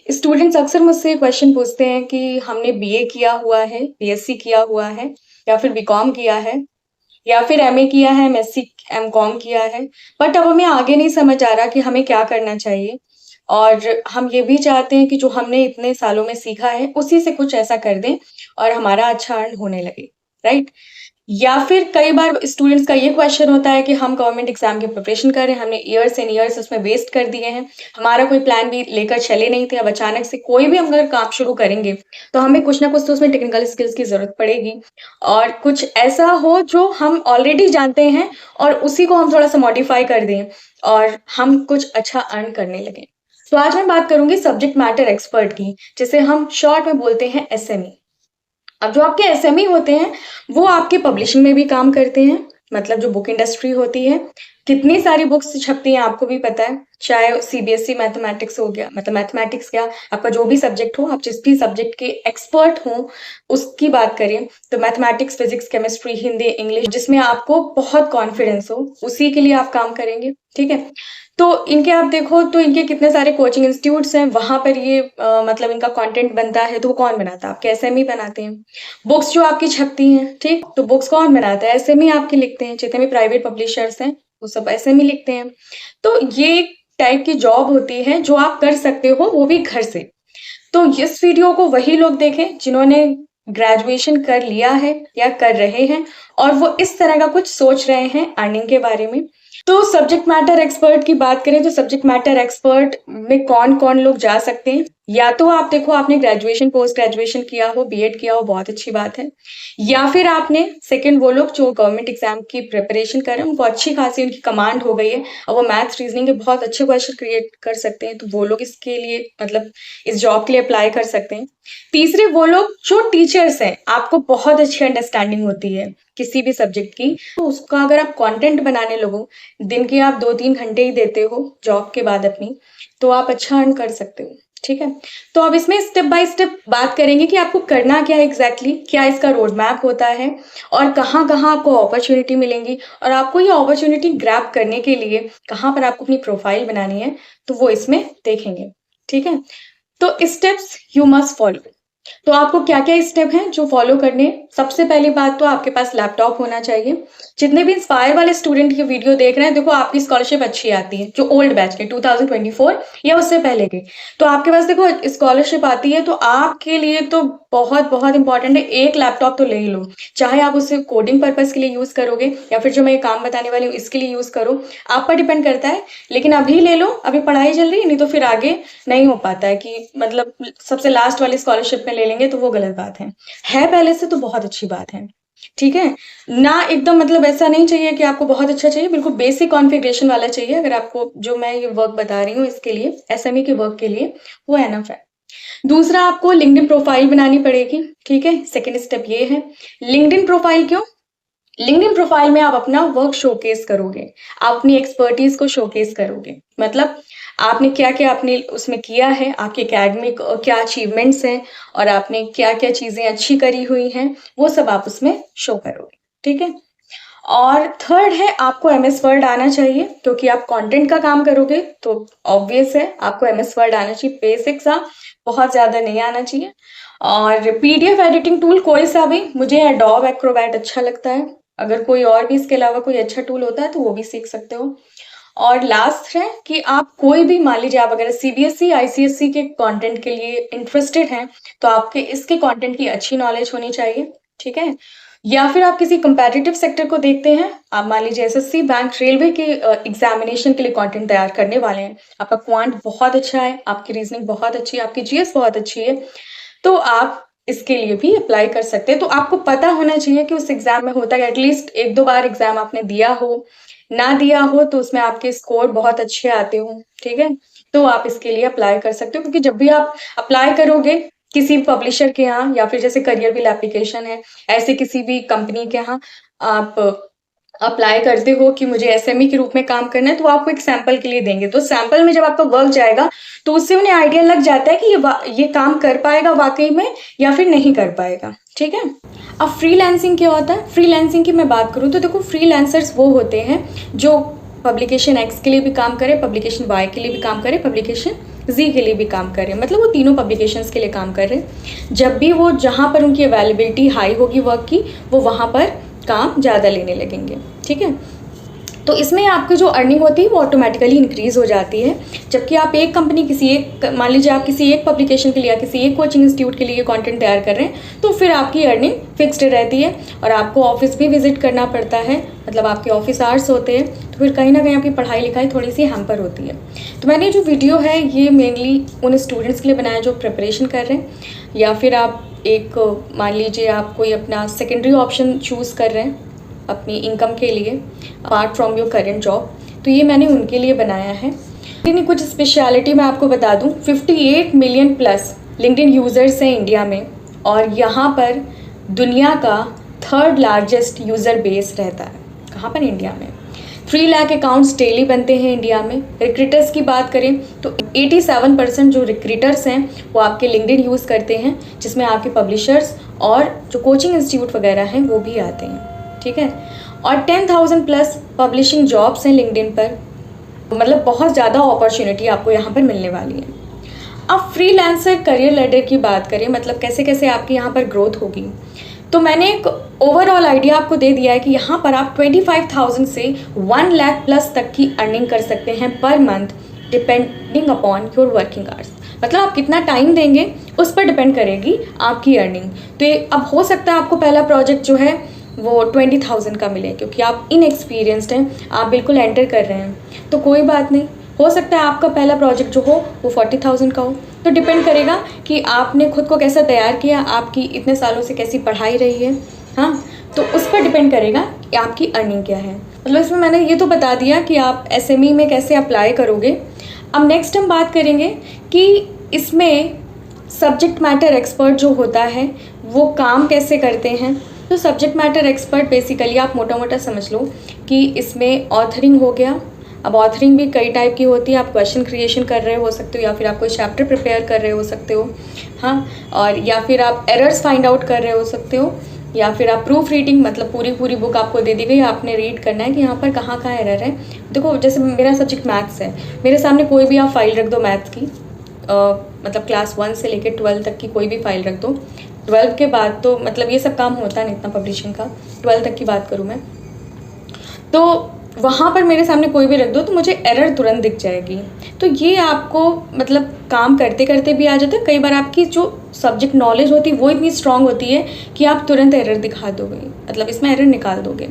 Students अक्सर मुझसे question पूछते हैं कि हमने बीए किया हुआ है, बीएससी किया हुआ है या फिर बीकॉम किया है या फिर एमए किया है, एमएससी, एमकॉम किया है। बट अब हमें आगे नहीं समझ आ रहा कि हमें क्या करना चाहिए। और हम ये भी चाहते हैं कि जो हमने इतने सालों में सीखा है, उसी से कुछ ऐसा कर दें और हमारा अच्छा अर्न होने लगे, राइट? या फिर कई बार स्टूडेंट्स का ये क्वेश्चन होता है कि हम गवर्नमेंट एग्जाम की प्रिपरेशन कर रहे हैं, हमने ईयर्स एंड ईयर्स उसमें वेस्ट कर दिए हैं, हमारा कोई प्लान भी लेकर चले नहीं थे, अब अचानक से कोई भी हम अगर काम शुरू करेंगे तो हमें कुछ ना कुछ तो उसमें टेक्निकल स्किल्स की जरूरत पड़ेगी और कुछ ऐसा हो जो हम ऑलरेडी जानते हैं और उसी को हम थोड़ा सा मॉडिफाई कर दें और हम कुछ अच्छा अर्न करने लगे। तो आज मैं बात करूंगी सब्जेक्ट मैटर एक्सपर्ट की, जिसे हम शॉर्ट में बोलते हैं एसएमई। अब जो आपके एसएमई होते हैं वो आपके पब्लिशिंग में भी काम करते हैं, मतलब जो बुक इंडस्ट्री होती है, कितनी सारी बुक्स छपती हैं आपको भी पता है। चाहे सीबीएसई मैथमेटिक्स हो गया, मतलब मैथमेटिक्स क्या, आपका जो भी सब्जेक्ट हो, आप जिस भी सब्जेक्ट के एक्सपर्ट हो उसकी बात करें तो mathematics, physics, chemistry, Hindi, English, जिसमें आपको बहुत कॉन्फिडेंस हो उसी के लिए आप काम करेंगे, ठीक है। तो इनके आप देखो तो इनके कितने सारे कोचिंग इंस्टीट्यूट्स हैं, वहां पर ये मतलब इनका कंटेंट बनता है। तो वो कौन बनाता है? आपके एसएमई बनाते हैं। बुक्स जो आपकी छपती हैं, ठीक, तो बुक्स कौन बनाता है? एसएमई आपके लिखते हैं। जितने भी प्राइवेट पब्लिशर्स हैं वो सब एसएमई लिखते हैं। तो ये एक टाइप की जॉब होती है जो आप कर सकते हो, वो भी घर से। तो इस वीडियो को वही लोग देखें जिन्होंने ग्रेजुएशन कर लिया है या कर रहे हैं और वो इस तरह का कुछ सोच रहे हैं अर्निंग के बारे में। तो सब्जेक्ट मैटर एक्सपर्ट की बात करें तो सब्जेक्ट मैटर एक्सपर्ट में कौन कौन लोग जा सकते हैं? या तो आप देखो आपने ग्रेजुएशन, पोस्ट ग्रेजुएशन किया हो, बीएड किया हो, बहुत अच्छी बात है। या फिर आपने सेकंड, वो लोग जो गवर्नमेंट एग्जाम की प्रिपरेशन कर रहे हैं, उनको अच्छी खासी उनकी कमांड हो गई है और वो मैथ्स, रीजनिंग के बहुत अच्छे क्वेश्चन क्रिएट कर सकते हैं, तो वो लोग इसके लिए मतलब इस जॉब के लिए अप्लाई कर सकते हैं। तीसरे, वो लोग जो टीचर्स हैं, आपको बहुत अच्छी अंडरस्टैंडिंग होती है किसी भी सब्जेक्ट की, तो उसका अगर आप कंटेंट बनाने लगो, दिन के आप 2-3 घंटे ही देते हो जॉब के बाद अपनी, तो आप अच्छा अर्न कर सकते हो, ठीक है। तो अब इसमें स्टेप बाय स्टेप बात करेंगे कि आपको करना क्या है एग्जैक्टली, क्या इसका रोड मैप होता है और कहाँ कहाँ आपको अपॉर्चुनिटी मिलेंगी और आपको ये अपॉर्चुनिटी ग्रैब करने के लिए कहाँ पर आपको अपनी प्रोफाइल बनानी है, तो वो इसमें देखेंगे, ठीक है। तो स्टेप्स यू मस्ट फॉलो। तो आपको क्या क्या स्टेप हैं जो फॉलो करने हैं? सबसे पहली बात तो आपके पास लैपटॉप होना चाहिए। जितने भी इंस्पायर वाले स्टूडेंट की वीडियो देख रहे हैं, देखो आपकी स्कॉलरशिप अच्छी आती है, जो ओल्ड बैच के 2024 या उससे पहले के, तो आपके पास देखो स्कॉलरशिप आती है, तो आपके लिए तो बहुत बहुत इंपॉर्टेंट है, एक लैपटॉप तो ले ही लो। चाहे आप उसे कोडिंग पर्पज के लिए यूज करोगे या फिर जो मैं ये काम बताने वाली हूँ इसके लिए यूज करो, आप पर डिपेंड करता है। लेकिन अभी ले लो, अभी पढ़ाई चल रही है, नहीं तो फिर आगे नहीं हो पाता है कि मतलब सबसे लास्ट वाली स्कॉलरशिप में ले लेंगे, तो वो गलत बात है पहले से तो बहुत अच्छी बात है, ठीक है ना। एकदम मतलब ऐसा नहीं चाहिए कि आपको बहुत अच्छा चाहिए, बिल्कुल बेसिक कॉन्फ़िगरेशन वाला चाहिए। अगर आपको जो मैं ये वर्क बता रही हूँ इसके लिए, एसएमई के वर्क के लिए, वो एनफ है। दूसरा, आपको लिंक्डइन प्रोफाइल बनानी पड़ेगी, ठीक है। सेकंड स्टेप ये है। लिंक्डइन प्रोफाइल क्यों? लिंक्डइन प्रोफाइल में आप अपना वर्क शोकेस करोगे, आप अपनी एक्सपर्टीज को शोकेस करोगे, मतलब आपने क्या क्या आपने उसमें किया है, आपके एकेडमिक क्या अचीवमेंट्स हैं और आपने क्या क्या चीजें अच्छी करी हुई हैं, वो सब आप उसमें शो करोगे, ठीक है। और थर्ड है, आपको एमएस वर्ड आना चाहिए, क्योंकि आप कंटेंट का काम करोगे तो ऑब्वियस है आपको एमएस वर्ड आना चाहिए, बेसिक सा, बहुत ज्यादा नहीं आना चाहिए। और पीडीएफ एडिटिंग टूल कोई सा भी, मुझे एडोब एक्रोबैट अच्छा लगता है, अगर कोई और भी इसके अलावा कोई अच्छा टूल होता है तो वो भी सीख सकते हो। और लास्ट है कि आप कोई भी, मान लीजिए आप अगर सीबीएसई, आईसीएसई के कंटेंट के लिए इंटरेस्टेड हैं, तो आपके इसके कंटेंट की अच्छी नॉलेज होनी चाहिए, ठीक है। या फिर आप किसी कंपैटिटिव सेक्टर को देखते हैं, आप मान लीजिए एसएससी, बैंक, रेलवे के एग्जामिनेशन के लिए कंटेंट तैयार करने वाले हैं, आपका क्वांट बहुत अच्छा है, आपकी रीजनिंग बहुत अच्छी है, आपकी जीएस बहुत अच्छी है, तो आप इसके लिए भी अप्लाई कर सकते हैं। तो आपको पता होना चाहिए कि उस एग्जाम में होता है, एटलीस्ट 1-2 बार एग्जाम आपने दिया हो, ना दिया हो तो उसमें आपके स्कोर बहुत अच्छे आते हो, ठीक है। तो आप इसके लिए अप्लाई कर सकते हो, क्योंकि जब भी आप अप्लाई करोगे किसी पब्लिशर के यहाँ या फिर जैसे करियर बिल एप्लीकेशन है, ऐसे किसी भी कंपनी के यहाँ आप अप्लाई करते हो कि मुझे एसएमई के रूप में काम करना है, तो आपको एक सैंपल के लिए देंगे, तो सैंपल में जब आपका वर्क जाएगा तो उससे उन्हें आइडिया लग जाता है कि ये काम कर पाएगा वाकई में या फिर नहीं कर पाएगा, ठीक है। अब फ्रीलांसिंग क्या होता है? फ्रीलांसिंग की मैं बात करूँ तो देखो, फ्रीलांसर्स वो होते हैं जो पब्लिकेशन एक्स के लिए भी काम करे, पब्लिकेशन वाई के लिए भी काम करे, पब्लिकेशन जी के लिए भी काम कर रहे हैं, मतलब वो तीनों पब्लिकेशंस के लिए काम कर रहे हैं। जब भी वो जहाँ पर उनकी अवेलेबिलिटी हाई होगी वर्क की, वो वहाँ पर काम ज़्यादा लेने लगेंगे, ठीक है। तो इसमें आपकी जो अर्निंग होती है वो ऑटोमेटिकली इंक्रीज़ हो जाती है। जबकि आप एक कंपनी मान लीजिए आप किसी एक पब्लिकेशन के लिए या किसी एक कोचिंग इंस्टीट्यूट के लिए कंटेंट तैयार कर रहे हैं, तो फिर आपकी अर्निंग फिक्स्ड रहती है और आपको ऑफिस भी विजिट करना पड़ता है, मतलब आपके ऑफिस आवर्स होते हैं, तो फिर कहीं ना कहीं आपकी पढ़ाई लिखाई थोड़ी सी हैम्पर होती है। तो मैंने जो वीडियो है ये मेनली उन स्टूडेंट्स के लिए बनाया जो प्रिपरेशन कर रहे हैं, या फिर आप एक मान लीजिए आप कोई अपना सेकेंडरी ऑप्शन चूज़ कर रहे हैं अपनी इनकम के लिए apart from your current job, तो ये मैंने उनके लिए बनाया है। लिंक्डइन कुछ स्पेशलिटी मैं आपको बता दूं, 58 मिलियन प्लस लिंक्डइन यूज़र्स हैं इंडिया में, और यहाँ पर दुनिया का 3rd लार्जेस्ट यूज़र बेस रहता है। कहाँ पर? इंडिया में। 3 लाख अकाउंट्स डेली बनते हैं इंडिया में। रिक्रूटर्स की बात करें तो 87% जो रिक्रूटर्स हैं वो आपके लिंक्डइन यूज़ करते हैं, जिसमें आपके पब्लिशर्स और जो कोचिंग इंस्टीट्यूट वगैरह हैं वो भी आते हैं, ठीक है। और 10,000 प्लस पब्लिशिंग जॉब्स हैं लिंक्डइन पर, मतलब बहुत ज़्यादा अपॉर्चुनिटी आपको यहाँ पर मिलने वाली है। अब फ्रीलांसर करियर लैडर की बात करें, मतलब कैसे कैसे आपकी यहाँ पर ग्रोथ होगी, तो मैंने एक ओवरऑल आइडिया आपको दे दिया है कि यहाँ पर आप 25,000 से 1 लाख प्लस तक की अर्निंग कर सकते हैं per month, depending upon your working hours. मतलब आप कितना टाइम देंगे उस पर डिपेंड करेगी आपकी अर्निंग। तो ये अब हो सकता है आपको पहला प्रोजेक्ट जो है वो 20,000 का मिले, क्योंकि आप इनएक्सपीरियंस्ड हैं, आप बिल्कुल एंटर कर रहे हैं, तो कोई बात नहीं। हो सकता है आपका पहला प्रोजेक्ट जो हो वो 40,000 का हो। तो डिपेंड करेगा कि आपने खुद को कैसा तैयार किया, आपकी इतने सालों से कैसी पढ़ाई रही है, हाँ, तो उस पर डिपेंड करेगा कि आपकी अर्निंग क्या है। मतलब इसमें मैंने ये तो बता दिया कि आप SME में कैसे अप्लाई करोगे। अब नेक्स्ट हम बात करेंगे कि इसमें सब्जेक्ट मैटर एक्सपर्ट जो होता है वो काम कैसे करते हैं। तो सब्जेक्ट मैटर एक्सपर्ट बेसिकली आप मोटा मोटा समझ लो कि इसमें ऑथरिंग हो गया। अब ऑथरिंग भी कई टाइप की होती है, आप क्वेश्चन क्रिएशन कर रहे हो सकते हो, या फिर आप कोई चैप्टर प्रिपेयर कर रहे हो सकते हो, हाँ, और या फिर आप एरर्स फाइंड आउट कर रहे हो सकते हो, या फिर आप प्रूफ रीडिंग, मतलब पूरी बुक आपको दे दी गई, आपने रीड करना है कि यहाँ पर कहाँ कहाँ एरर है। देखो जैसे मेरा सब्जेक्ट मैथ्स है, मेरे सामने कोई भी आप फाइल रख दो मैथ्स की, मतलब क्लास 1 से लेकर 12 तक की कोई भी फाइल रख दो। 12 के बाद तो मतलब ये सब काम होता नहीं इतना पब्लिशिंग का, 12 तक की बात करूँ मैं, तो वहाँ पर मेरे सामने कोई भी रख दो तो मुझे एरर तुरंत दिख जाएगी। तो ये आपको मतलब काम करते करते भी आ जाता है। कई बार आपकी जो सब्जेक्ट नॉलेज होती है वो इतनी स्ट्रांग होती है कि आप तुरंत एरर दिखा दोगे, मतलब इसमें एरर निकाल दोगे।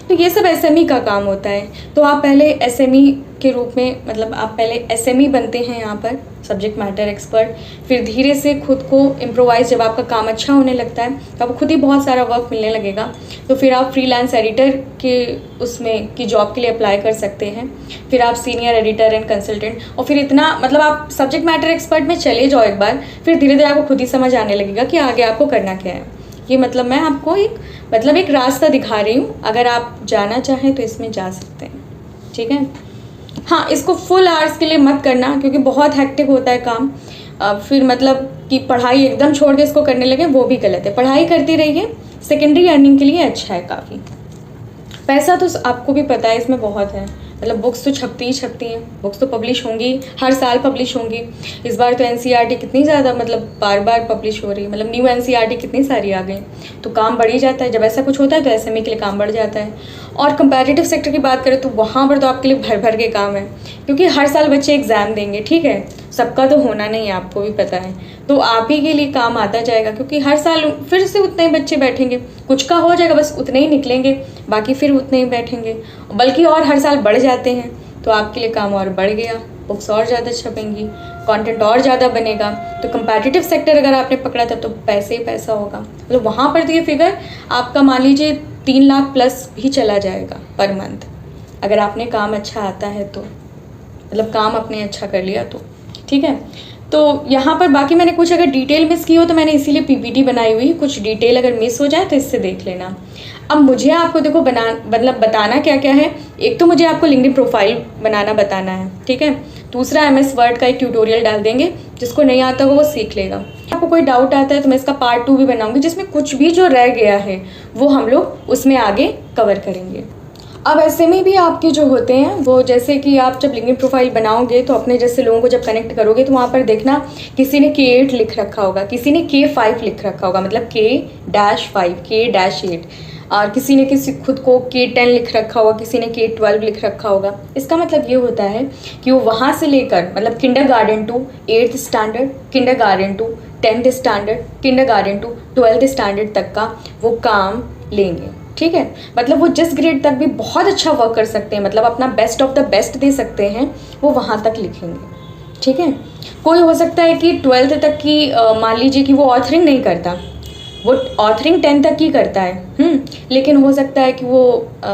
तो ये सब SME का काम होता है। तो आप पहले SME के रूप में, मतलब आप पहले SME बनते हैं यहाँ पर, सब्जेक्ट मैटर एक्सपर्ट, फिर धीरे से खुद को इम्प्रोवाइज, जब आपका काम अच्छा होने लगता है तो आपको खुद ही बहुत सारा वर्क मिलने लगेगा, तो फिर आप फ्रीलांस एडिटर के उसमें की जॉब के लिए अप्लाई कर सकते हैं। फिर आप सीनियर एडिटर एंड कंसल्टेंट, और फिर इतना मतलब आप सब्जेक्ट मैटर एक्सपर्ट में चले जाओ एक बार, फिर धीरे धीरे आपको खुद ही समझ आने लगेगा कि आगे आपको करना क्या है। ये मतलब मैं आपको एक रास्ता दिखा रही हूँ, अगर आप जाना चाहें तो इसमें जा सकते हैं, ठीक है। हाँ, इसको फुल आवर्स के लिए मत करना, क्योंकि बहुत हेक्टिक होता है काम। फिर मतलब कि पढ़ाई एकदम छोड़ के इसको करने लगे, वो भी गलत है। पढ़ाई करती रहिए, सेकेंडरी अर्निंग के लिए अच्छा है काफ़ी। पैसा तो आपको भी पता है इसमें बहुत है, मतलब बुक्स तो छपती ही छपती हैं, बुक्स तो पब्लिश होंगी, हर साल पब्लिश होंगी। इस बार तो NCERT कितनी ज़्यादा मतलब बार बार पब्लिश हो रही है, मतलब न्यू NCERT कितनी सारी आ गई, तो काम बढ़ ही जाता है। जब ऐसा कुछ होता है तो SME के लिए काम बढ़ जाता है। और कंपैरेटिव सेक्टर की बात करें तो वहाँ पर तो आपके लिए भर भर के काम है, क्योंकि हर साल बच्चे एग्ज़ाम देंगे, ठीक है, सबका तो होना नहीं है, आपको भी पता है, तो आप ही के लिए काम आता जाएगा, क्योंकि हर साल फिर से उतने ही बच्चे बैठेंगे, कुछ का हो जाएगा, बस उतने ही निकलेंगे, बाकी फिर उतने ही बैठेंगे, बल्कि और हर साल बढ़ जाते हैं, तो आपके लिए काम और बढ़ गया, बुक्स और ज़्यादा छपेंगी, कंटेंट और ज़्यादा बनेगा। तो कंपैरेटिव सेक्टर अगर आपने पकड़ा था तो पैसे ही पैसा होगा, मतलब वहाँ पर तो ये फिगर आपका मान लीजिए 3 लाख प्लस भी चला जाएगा पर मंथ, अगर आपने काम अच्छा आता है तो, मतलब काम अपने अच्छा कर लिया तो, ठीक है। तो यहाँ पर बाकी मैंने कुछ अगर डिटेल मिस की हो तो मैंने इसीलिए PPT बनाई हुई, कुछ डिटेल अगर मिस हो जाए तो इससे देख लेना। अब मुझे आपको देखो बताना क्या क्या है। एक तो मुझे आपको लिंक्डइन प्रोफाइल बनाना बताना है, ठीक है। दूसरा MS वर्ड का एक ट्यूटोरियल डाल देंगे, जिसको नहीं आता हो वो सीख लेगा। आपको कोई डाउट आता है तो मैं इसका पार्ट 2 भी बनाऊंगी, जिसमें कुछ भी जो रह गया है वो हम लोग उसमें आगे कवर करेंगे। अब ऐसे में भी आपके जो होते हैं वो, जैसे कि आप जब लिंक्डइन प्रोफाइल बनाओगे तो अपने जैसे लोगों को जब कनेक्ट करोगे तो वहाँ पर देखना किसी ने K8 लिख रखा होगा, किसी ने K5 लिख रखा होगा, मतलब K-5 K-8, और किसी ने खुद को K10 लिख रखा होगा, किसी ने K12 लिख रखा होगा। इसका मतलब ये होता है कि वो वहाँ से लेकर मतलब kindergarten to 8th standard, kindergarten to 10th standard, kindergarten to 12th standard तक का वो काम लेंगे। ठीक है, मतलब वो जिस ग्रेड तक भी बहुत अच्छा वर्क कर सकते हैं, मतलब अपना बेस्ट ऑफ द बेस्ट दे सकते हैं, वो वहाँ तक लिखेंगे। ठीक है, कोई हो सकता है कि 12th तक की मान लीजिए कि वो ऑथरिंग नहीं करता, वो ऑथरिंग 10 तक की करता है, लेकिन हो सकता है कि वो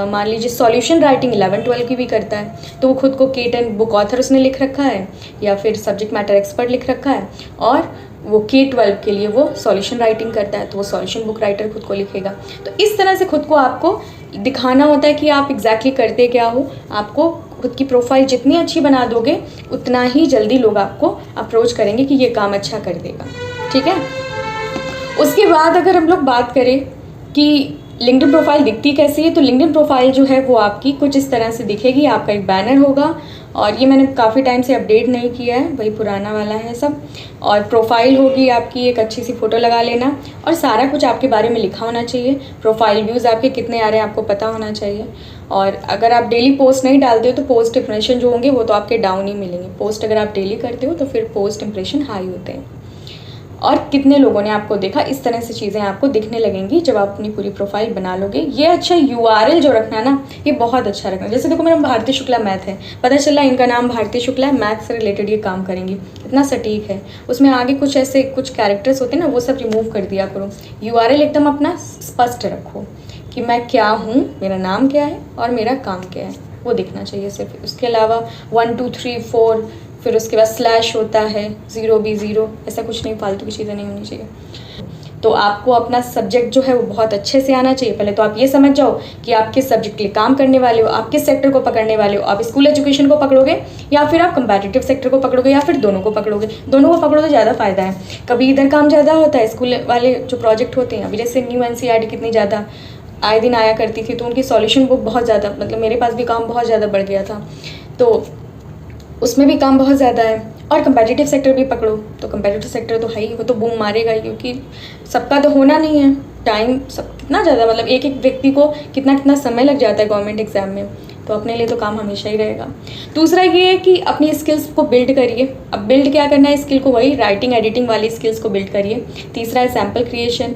मान लीजिए सॉल्यूशन राइटिंग 11-12 की भी करता है, तो वो खुद को K10 बुक ऑथर उसने लिख रखा है या फिर सब्जेक्ट मैटर एक्सपर्ट लिख रखा है, और वो K12 के लिए वो सॉल्यूशन राइटिंग करता है, तो वो सॉल्यूशन बुक राइटर खुद को लिखेगा। तो इस तरह से खुद को आपको दिखाना होता है कि आप एग्जैक्टली करते क्या हो। आपको खुद की प्रोफाइल जितनी अच्छी बना दोगे उतना ही जल्दी लोग आपको अप्रोच करेंगे कि ये काम अच्छा कर देगा। ठीक है, उसके बाद अगर हम लोग बात करें कि लिंक्डइन प्रोफाइल दिखती कैसी है, तो लिंक्डइन प्रोफाइल जो है वो आपकी कुछ इस तरह से दिखेगी। आपका एक बैनर होगा, और ये मैंने काफ़ी टाइम से अपडेट नहीं किया है, वही पुराना वाला है सब। और प्रोफाइल होगी आपकी, एक अच्छी सी फ़ोटो लगा लेना, और सारा कुछ आपके बारे में लिखा होना चाहिए। प्रोफाइल व्यूज़ आपके कितने आ रहे हैं आपको पता होना चाहिए। और अगर आप डेली पोस्ट नहीं डालते हो तो पोस्ट इंप्रेशन जो होंगे वो तो आपके डाउन ही मिलेंगे। पोस्ट अगर आप डेली करते हो तो फिर पोस्ट इंप्रेशन हाई होते हैं। और कितने लोगों ने आपको देखा, इस तरह से चीज़ें आपको दिखने लगेंगी जब आप अपनी पूरी प्रोफाइल बना लोगे। ये अच्छा URL जो रखना है ना, ये बहुत अच्छा रखना। जैसे देखो मेरा भारती शुक्ला मैथ है, पता चला इनका नाम भारती शुक्ला है, मैथ से रिलेटेड ये काम करेंगी, इतना सटीक है। उसमें आगे कुछ ऐसे कुछ कैरेक्टर्स होते हैं ना, वो सब रिमूव कर दिया करो। URL एकदम अपना स्पष्ट रखो कि मैं क्या हूँ, मेरा नाम क्या है और मेरा काम क्या है, वो दिखना चाहिए सिर्फ। उसके अलावा 1 2 3 4 फिर उसके बाद स्लैश होता है, 0B0, ऐसा कुछ नहीं, फालतू की चीज़ें नहीं होनी चाहिए। तो आपको अपना सब्जेक्ट जो है वो बहुत अच्छे से आना चाहिए। पहले तो आप ये समझ जाओ कि आप किस सब्जेक्ट के लिए काम करने वाले हो, आप किस सेक्टर को पकड़ने वाले हो। आप स्कूल एजुकेशन को पकड़ोगे या फिर आप कंपैटिटिव सेक्टर को पकड़ोगे या फिर दोनों को पकड़ोगे। दोनों को पकड़ो तो ज़्यादा फ़ायदा है। कभी इधर काम ज़्यादा होता है, स्कूल वाले जो प्रोजेक्ट होते हैं, अभी जैसे न्यू NCERT कितनी ज़्यादा आए दिन आया करती थी, तो उनकी सॉल्यूशन बुक बहुत ज़्यादा, मतलब मेरे पास भी काम बहुत ज़्यादा बढ़ गया था, तो उसमें भी काम बहुत ज़्यादा है। और कंपेटिटिव सेक्टर भी पकड़ो तो कंपेटिटिव सेक्टर तो है ही, वो तो बूम मारेगा ही, क्योंकि सबका तो होना नहीं है। टाइम सब कितना ज़्यादा, मतलब एक एक व्यक्ति को कितना कितना समय लग जाता है गवर्नमेंट एग्जाम में, तो अपने लिए तो काम हमेशा ही रहेगा। दूसरा ये है कि अपनी स्किल्स को बिल्ड करिए। अब बिल्ड क्या करना है स्किल को, वही राइटिंग एडिटिंग वाली स्किल्स को बिल्ड करिए। तीसरा है सैम्पल क्रिएशन,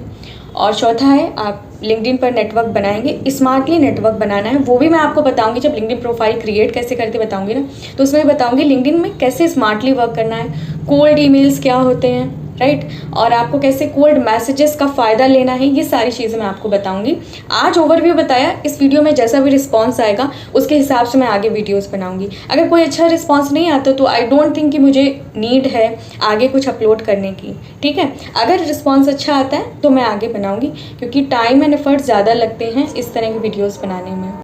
और चौथा है आप लिंक्डइन पर नेटवर्क बनाएंगे। स्मार्टली नेटवर्क बनाना है, वो भी मैं आपको बताऊंगी जब लिंक्डइन प्रोफाइल क्रिएट कैसे करते बताऊंगी ना, तो उसमें बताऊंगी लिंक्डइन में कैसे स्मार्टली वर्क करना है, कोल्ड ईमेल्स क्या होते हैं, राइट, और आपको कैसे कोल्ड मैसेजेस का फ़ायदा लेना है, ये सारी चीज़ें मैं आपको बताऊंगी। आज ओवरव्यू बताया, इस वीडियो में जैसा भी रिस्पॉन्स आएगा उसके हिसाब से मैं आगे वीडियोस बनाऊंगी। अगर कोई अच्छा रिस्पॉन्स नहीं आता तो आई डोंट थिंक कि मुझे नीड है आगे कुछ अपलोड करने की। ठीक है, अगर रिस्पॉन्स अच्छा आता है तो मैं आगे बनाऊंगी, क्योंकि टाइम एंड एफर्ट ज़्यादा लगते हैं इस तरह की वीडियोज़ बनाने में।